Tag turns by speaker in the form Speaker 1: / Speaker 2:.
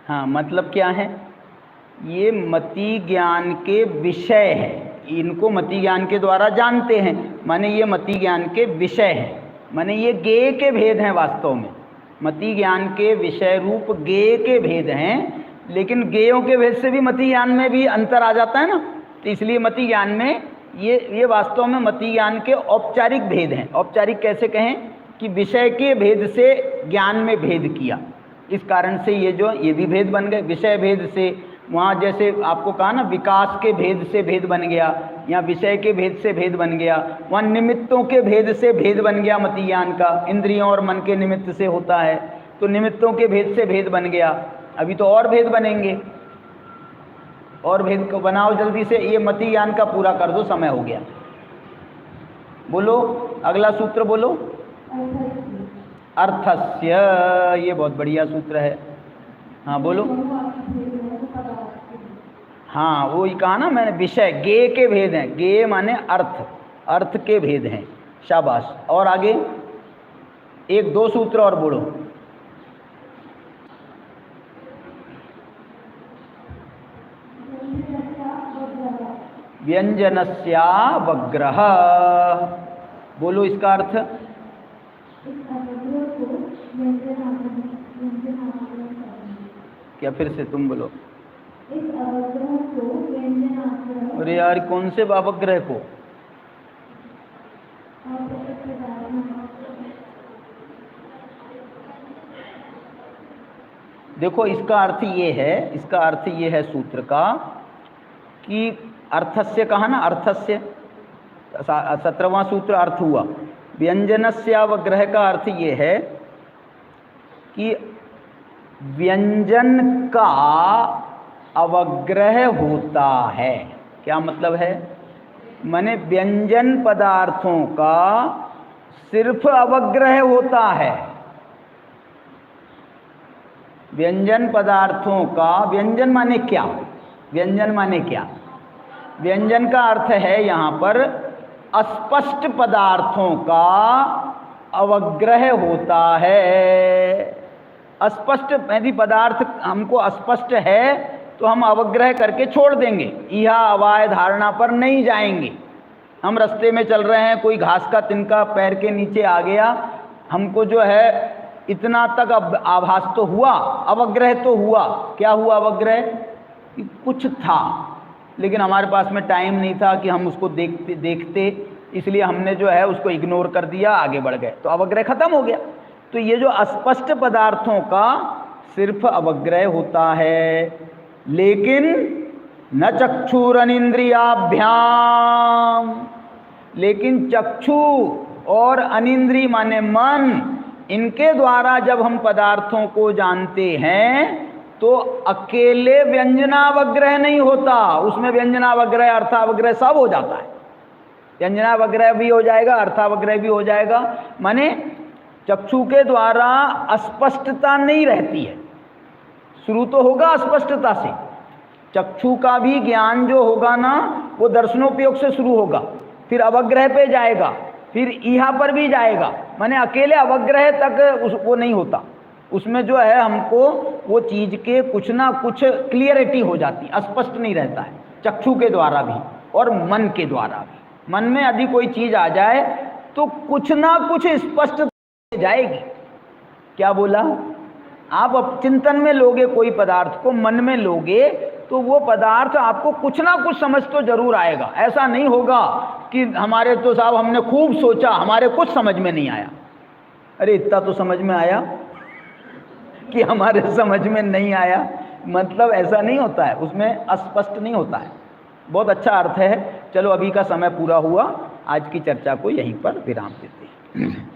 Speaker 1: हाँ, मतलब क्या है? ये मति ज्ञान के विषय है, इनको मति ज्ञान के द्वारा जानते हैं, माने ये मति ज्ञान के विषय है, माने ये ज्ञेय के भेद हैं। वास्तव में मति ज्ञान के विषय रूप ज्ञेय के भेद हैं, लेकिन ज्ञेयों के भेद से भी मति ज्ञान में भी अंतर आ जाता है ना। तो इसलिए मति ज्ञान में ये वास्तव में मति ज्ञान के औपचारिक भेद हैं। औपचारिक कैसे कहें कि विषय के भेद से ज्ञान में भेद किया, इस कारण से ये भी भेद बन गए। विषय भेद से वहाँ जैसे आपको कहा ना, विकास के भेद से भेद बन गया, या विषय के भेद से भेद बन गया, वहाँ निमित्तों के भेद से भेद बन गया मति ज्ञान का। इंद्रियों और मन के निमित्त से होता है, तो निमित्तों के भेद से भेद बन गया। अभी तो और भेद बनेंगे, और भेद को बनाओ जल्दी से। ये मति ज्ञान का पूरा कर दो, समय हो गया। बोलो अगला सूत्र बोलो। अर्थस्य, ये बहुत बढ़िया सूत्र है। हाँ बोलो। हाँ वही कहा ना मैंने, विषय ज्ञेय के भेद हैं। ज्ञेय माने अर्थ, अर्थ के भेद हैं। शाबाश। और आगे एक दो सूत्र और बोलो। व्यंजनस्यावग्रह, बोलो इसका अर्थ। क्या फिर से तुम बोलो। अरे यार कौन से अवग्रह को? देखो इसका अर्थ ये है, इसका अर्थ ये है सूत्र का कि अर्थस्य कहा ना, अर्थस्य 17वां सूत्र अर्थ हुआ। व्यंजनस्यावग्रह का अर्थ ये है कि व्यंजन का अवग्रह होता है। क्या मतलब है? माने व्यंजन पदार्थों का सिर्फ अवग्रह होता है। व्यंजन पदार्थों का, व्यंजन माने क्या? व्यंजन माने क्या? व्यंजन का अर्थ है यहाँ पर अस्पष्ट पदार्थों का अवग्रह होता है। अस्पष्ट यदि पदार्थ हमको अस्पष्ट है तो हम अवग्रह करके छोड़ देंगे, यह अवाय धारणा पर नहीं जाएंगे। हम रास्ते में चल रहे हैं, कोई घास का तिनका पैर के नीचे आ गया, हमको जो है इतना तक अब आभास तो हुआ, अवग्रह तो हुआ। क्या हुआ अवग्रह? कि कुछ था लेकिन हमारे पास में टाइम नहीं था कि हम उसको देखते, इसलिए हमने जो है उसको इग्नोर कर दिया, आगे बढ़ गए, तो अवग्रह खत्म हो गया। तो ये जो अस्पष्ट पदार्थों का सिर्फ अवग्रह होता है, लेकिन न चक्षुरनिंद्रियाभ्याम, लेकिन चक्षु और अनिंद्रिय माने मन, इनके द्वारा जब हम पदार्थों को जानते हैं तो अकेले व्यंजनावग्रह नहीं होता, उसमें व्यंजनावग्रह अर्थावग्रह सब हो जाता है। व्यंजनावग्रह भी हो जाएगा, अर्थावग्रह भी हो जाएगा। माने चक्षु के द्वारा अस्पष्टता नहीं रहती है। शुरू तो होगा अस्पष्टता से, चक्षु का भी ज्ञान जो होगा ना वो दर्शनोपयोग से शुरू होगा, फिर अवग्रह पे जाएगा, फिर इहा पर भी जाएगा। माने अकेले अवग्रह तक वो नहीं होता, उसमें जो है हमको वो चीज़ के कुछ ना कुछ क्लियरिटी हो जाती, स्पष्ट नहीं रहता है। चक्षु के द्वारा भी और मन के द्वारा भी। मन में यदि कोई चीज़ आ जाए तो कुछ ना कुछ स्पष्ट जाएगी। क्या बोला? आप अब चिंतन में लोगे कोई पदार्थ को, मन में लोगे तो वो पदार्थ आपको कुछ ना कुछ समझ तो जरूर आएगा। ऐसा नहीं होगा कि हमारे तो साहब हमने खूब सोचा, हमारे कुछ समझ में नहीं आया। अरे इतना तो समझ में आया कि हमारे समझ में नहीं आया, मतलब ऐसा नहीं होता है, उसमें अस्पष्ट नहीं होता है। बहुत अच्छा अर्थ है। चलो अभी का समय पूरा हुआ, आज की चर्चा को यहीं पर विराम देते हैं।